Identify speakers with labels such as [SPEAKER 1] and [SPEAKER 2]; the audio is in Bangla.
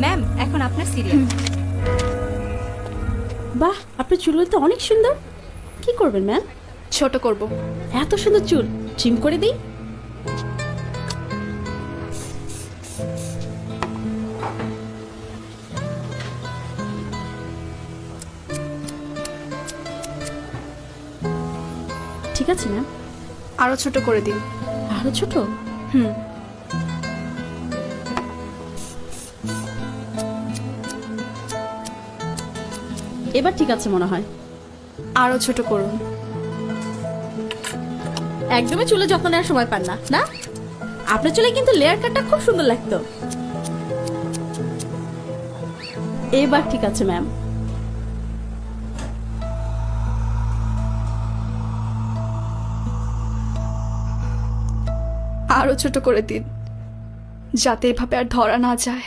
[SPEAKER 1] ম্যাম এখন আপনার সিরিয়াল।
[SPEAKER 2] বাহ, আপনার চুলগুলো তো অনেক সুন্দর। কি করবেন ম্যাম?
[SPEAKER 1] ছোট করব।
[SPEAKER 2] এত সুন্দর চুল ট্রিম করে দিই। ঠিক আছে ম্যাম।
[SPEAKER 1] আরো ছোট করে দিন।
[SPEAKER 2] আরো ছোট?
[SPEAKER 1] হুম।
[SPEAKER 2] এবার ঠিক আছে মনে হয়।
[SPEAKER 1] আরো ছোট করুন।
[SPEAKER 2] একদমই চুলে যত্ন নেওয়ার সময় পান না, না? আপনার চুলে কিন্তু লেয়ার কাটটা খুব সুন্দর লাগতো। এবার ঠিক আছে ম্যাম।
[SPEAKER 1] আরো ছোট করে দিন, যাতে এভাবে আর ধরা না যায়।